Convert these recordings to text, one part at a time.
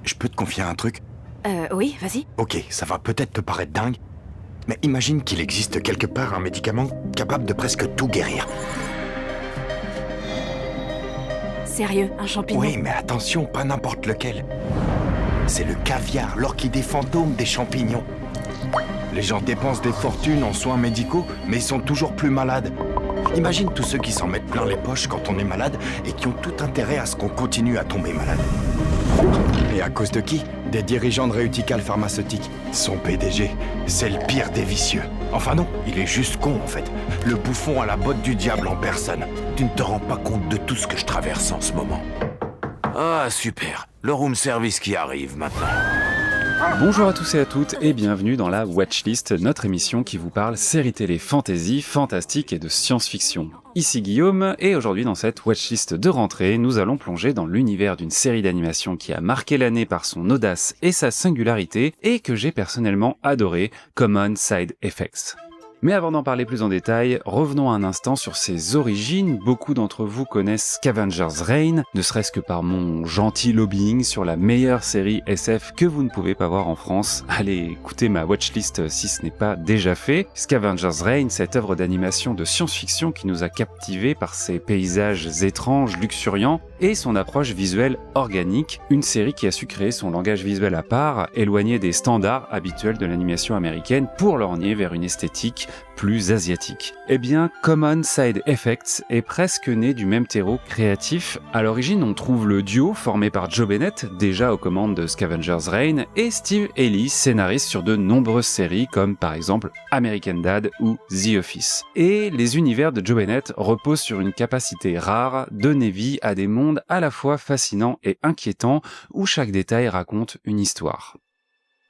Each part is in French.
je peux te confier un truc? Oui, vas-y. Ok, ça va peut-être te paraître dingue, mais imagine qu'il existe quelque part un médicament capable de presque tout guérir. Sérieux, un champignon? Oui, mais attention, pas n'importe lequel. C'est le caviar, l'orchidée fantôme des champignons. Les gens dépensent des fortunes en soins médicaux, mais ils sont toujours plus malades. Imagine tous ceux qui s'en mettent plein les poches quand on est malade et qui ont tout intérêt à ce qu'on continue à tomber malade. Et à cause de qui? Des dirigeants de Reutikal Pharmaceutique. Son PDG, c'est le pire des vicieux. Enfin non, il est juste con en fait. Le bouffon à la botte du diable en personne. Tu ne te rends pas compte de tout ce que je traverse en ce moment. Ah, super. Le room service qui arrive maintenant. Bonjour à tous et à toutes et bienvenue dans la Watchlist, notre émission qui vous parle séries télé fantasy, fantastique et de science-fiction. Ici Guillaume et aujourd'hui dans cette Watchlist de rentrée, nous allons plonger dans l'univers d'une série d'animation qui a marqué l'année par son audace et sa singularité et que j'ai personnellement adoré, Common Side Effects. Mais avant d'en parler plus en détail, revenons un instant sur ses origines. Beaucoup d'entre vous connaissent Scavenger's Reign, ne serait-ce que par mon gentil lobbying sur la meilleure série SF que vous ne pouvez pas voir en France. Allez écoutez ma watchlist si ce n'est pas déjà fait. Scavenger's Reign, cette œuvre d'animation de science-fiction qui nous a captivés par ses paysages étranges, luxuriants, et son approche visuelle organique, une série qui a su créer son langage visuel à part, éloigné des standards habituels de l'animation américaine pour lorgner vers une esthétique plus asiatique. Eh bien, Common Side Effects est presque né du même terreau créatif. À l'origine, on trouve le duo formé par Joe Bennett, déjà aux commandes de Scavenger's Reign, et Steve Ellis, scénariste sur de nombreuses séries comme par exemple American Dad ou The Office. Et les univers de Joe Bennett reposent sur une capacité rare de donner vie à des mondes à la fois fascinants et inquiétants où chaque détail raconte une histoire.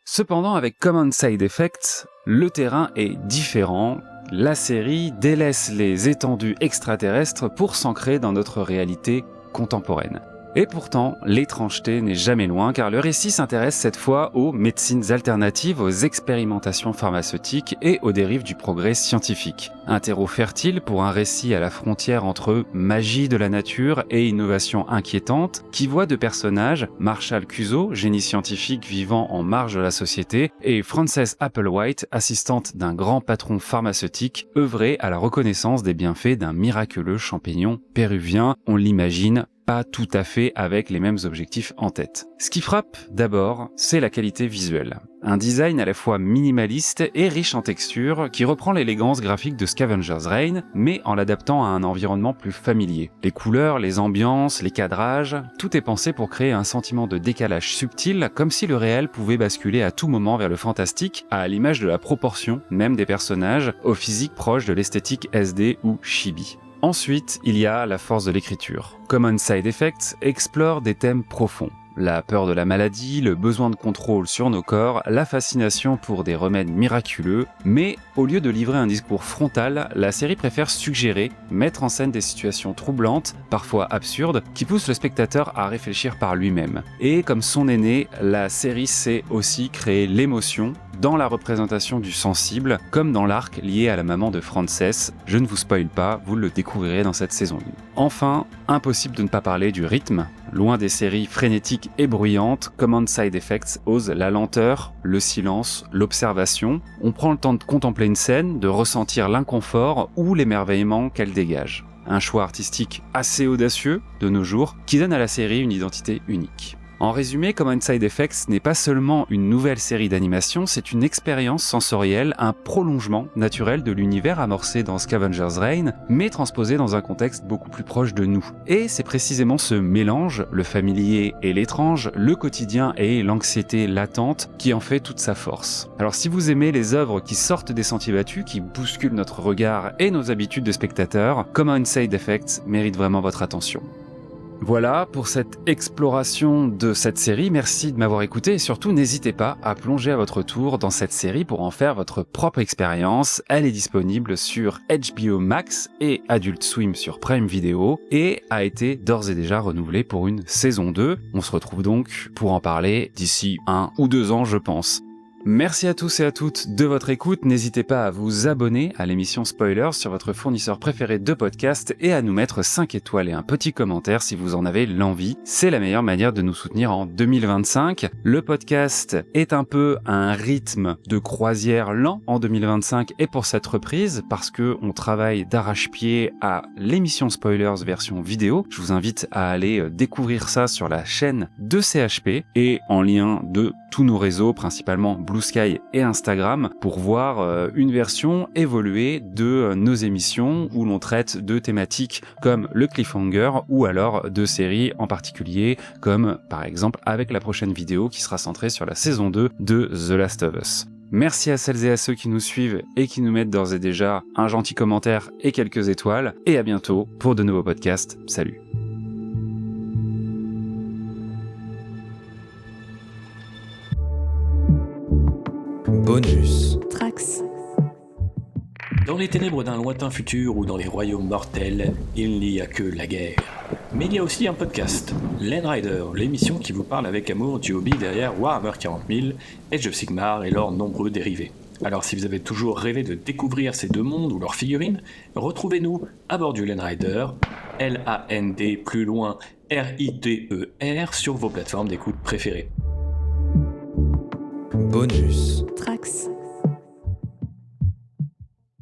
Cependant, avec Common Side Effects, le terrain est différent. La série délaisse les étendues extraterrestres pour s'ancrer dans notre réalité contemporaine. Et pourtant, l'étrangeté n'est jamais loin car le récit s'intéresse cette fois aux médecines alternatives, aux expérimentations pharmaceutiques et aux dérives du progrès scientifique. Un terreau fertile pour un récit à la frontière entre magie de la nature et innovation inquiétante qui voit deux personnages, Marshall Cuso, génie scientifique vivant en marge de la société, et Frances Applewhite, assistante d'un grand patron pharmaceutique, œuvrer à la reconnaissance des bienfaits d'un miraculeux champignon péruvien, on l'imagine, pas tout à fait avec les mêmes objectifs en tête. Ce qui frappe d'abord, c'est la qualité visuelle. Un design à la fois minimaliste et riche en textures qui reprend l'élégance graphique de Scavenger's Reign, mais en l'adaptant à un environnement plus familier. Les couleurs, les ambiances, les cadrages, tout est pensé pour créer un sentiment de décalage subtil, comme si le réel pouvait basculer à tout moment vers le fantastique, à l'image de la proportion même des personnages, au physique proche de l'esthétique SD ou chibi. Ensuite, il y a la force de l'écriture. Common Side Effects explore des thèmes profonds. La peur de la maladie, le besoin de contrôle sur nos corps, la fascination pour des remèdes miraculeux, mais au lieu de livrer un discours frontal, la série préfère suggérer, mettre en scène des situations troublantes, parfois absurdes, qui poussent le spectateur à réfléchir par lui-même. Et comme son aîné, la série sait aussi créer l'émotion, dans la représentation du sensible, comme dans l'arc lié à la maman de Frances. Je ne vous spoil pas, vous le découvrirez dans cette saison 1. Enfin, impossible de ne pas parler du rythme. Loin des séries frénétiques et bruyantes, Common Side Effects ose la lenteur, le silence, l'observation. On prend le temps de contempler une scène, de ressentir l'inconfort ou l'émerveillement qu'elle dégage. Un choix artistique assez audacieux de nos jours, qui donne à la série une identité unique. En résumé, Common Side Effects n'est pas seulement une nouvelle série d'animation, c'est une expérience sensorielle, un prolongement naturel de l'univers amorcé dans Scavenger's Reign, mais transposé dans un contexte beaucoup plus proche de nous. Et c'est précisément ce mélange, le familier et l'étrange, le quotidien et l'anxiété latente, qui en fait toute sa force. Alors si vous aimez les œuvres qui sortent des sentiers battus, qui bousculent notre regard et nos habitudes de spectateurs, Common Side Effects mérite vraiment votre attention. Voilà pour cette exploration de cette série, merci de m'avoir écouté et surtout n'hésitez pas à plonger à votre tour dans cette série pour en faire votre propre expérience. Elle est disponible sur HBO Max et Adult Swim sur Prime Video et a été d'ores et déjà renouvelée pour une saison 2. On se retrouve donc pour en parler d'ici 1 ou 2 ans je pense. Merci à tous et à toutes de votre écoute. N'hésitez pas à vous abonner à l'émission Spoilers sur votre fournisseur préféré de podcast et à nous mettre 5 étoiles et un petit commentaire si vous en avez l'envie. C'est la meilleure manière de nous soutenir en 2025. Le podcast est un peu à un rythme de croisière lent en 2025 et pour cette reprise parce que on travaille d'arrache-pied à l'émission Spoilers version vidéo. Je vous invite à aller découvrir ça sur la chaîne de CHP et en lien de tous nos réseaux, principalement Blue Sky et Instagram, pour voir une version évoluée de nos émissions où l'on traite de thématiques comme le cliffhanger ou alors de séries en particulier, comme par exemple avec la prochaine vidéo qui sera centrée sur la saison 2 de The Last of Us. Merci à celles et à ceux qui nous suivent et qui nous mettent d'ores et déjà un gentil commentaire et quelques étoiles, et à bientôt pour de nouveaux podcasts. Salut! Bonus. Trax. Dans les ténèbres d'un lointain futur ou dans les royaumes mortels, il n'y a que la guerre. Mais il y a aussi un podcast, Landrider, l'émission qui vous parle avec amour du hobby derrière Warhammer 40 000, Age of Sigmar et leurs nombreux dérivés. Alors si vous avez toujours rêvé de découvrir ces deux mondes ou leurs figurines, retrouvez-nous à bord du Landrider, L-A-N-D plus loin R-I-D-E-R sur vos plateformes d'écoute préférées. Bonus. Trax.